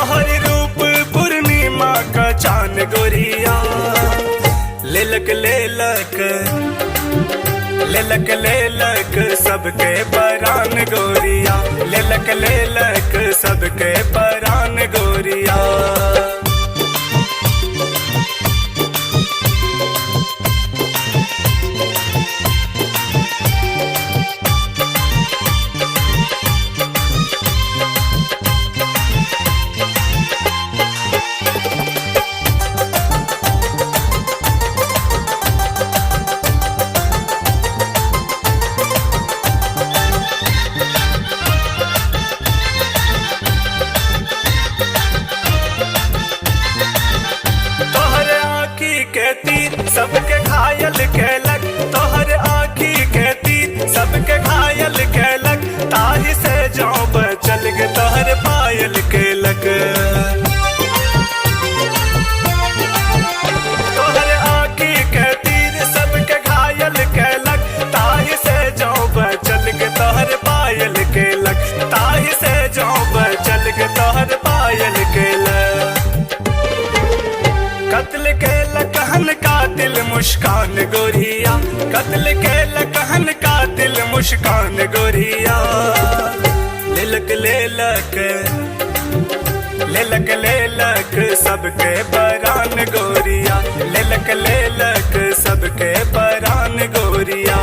तोहर रूप पूर्णिमा का चांद गोरिया। लेलक लेलक लेलक लेलक सबके परान गोरिया। लेलक लेलक सबके परान गोरिया। सबके घायल कैलक तोहर आँखी के तीर। सबके घायल कैलक ताही से जाऊं बचल गे तोहर पायल कैलक। तोहर आँखी के तीर सबके घायल कैलक ताही से जाऊं बचल गे तोहर पायल कैलक। ताही से जाऊं बचल गे तोहर पायल कैलक। कत्ल कैलक हन कातिल मुस्कान गोरिया। कत्ल कैलक हन कातिल मुस्कान गोरिया। लेलक लेलक लेलक लेलक सबके परान गोरिया। लेलक लेलक सबके परान गोरिया।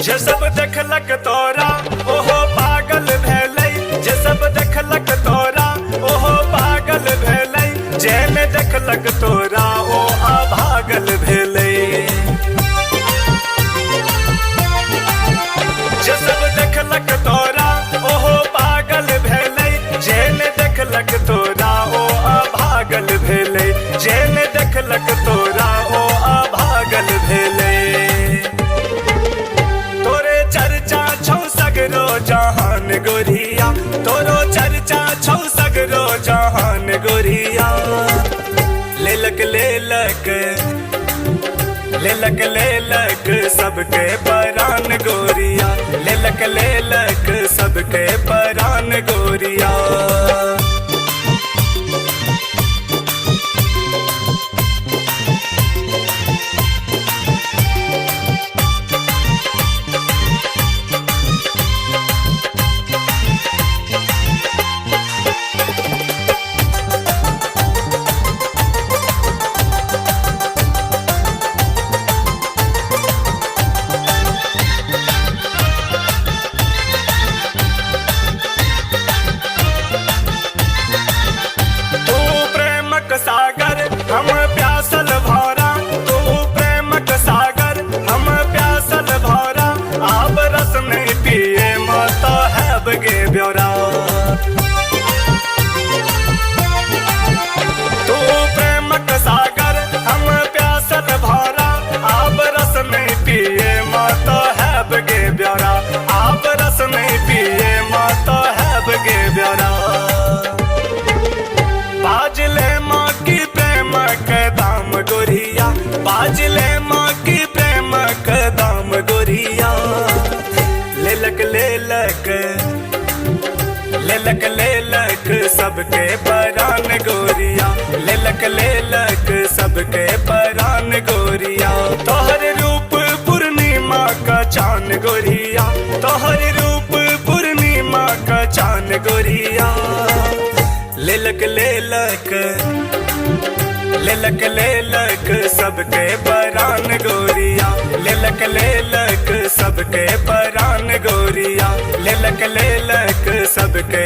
जे सब देखलक तोरा ओहो पागल भेलै। जे सब देखलक तोरा ओहो पागल भेलै। जे ने देखलक तोरा ओ अभागल भेलै। जे सब देखलक तोरा ओहो पागल भेलै। जे ने देखलक तोरा ओ अभागल भेलै। जे ने देखलक तोरा ओ अभागल भेलै। सगरो जहान गोरिया तोरो चर्चा छौ सगरो जहान गोरिया। लेलक लेलक लेलक लेलक सबके परान गोरिया। लेलक लेलक सबके परान गोरिया। सागर हम प्यासल भौरा। तू प्रेमक सागर हम प्यासल भौरा। आब रस नहीं पिए मत हैब गे ब्योरा। तू प्रेमक सागर हम प्यासल भौरा। आब रस नहीं पिए मत हैब गे ब्योरा। आब रस नहीं पिए मत हैब गे ब्योरा। बाजले माँ की प्रेम के दाम गोरिया। बाजले माँ की प्रेम के दाम गोरिया। लेलक लेलक लेलक लेलक सबके परान गोरिया। लेलक लेलक सबके परान गोरिया। तोहर रूप पूर्णिमा का चांद गोरिया। तोहर रूप पूर्णिमा का चांद गोरिया। लेलक लेलक लेलक लेलक सबके परान गोरिया। लेलक लेलक सबके परान गोरिया। लेलक लेलक सबके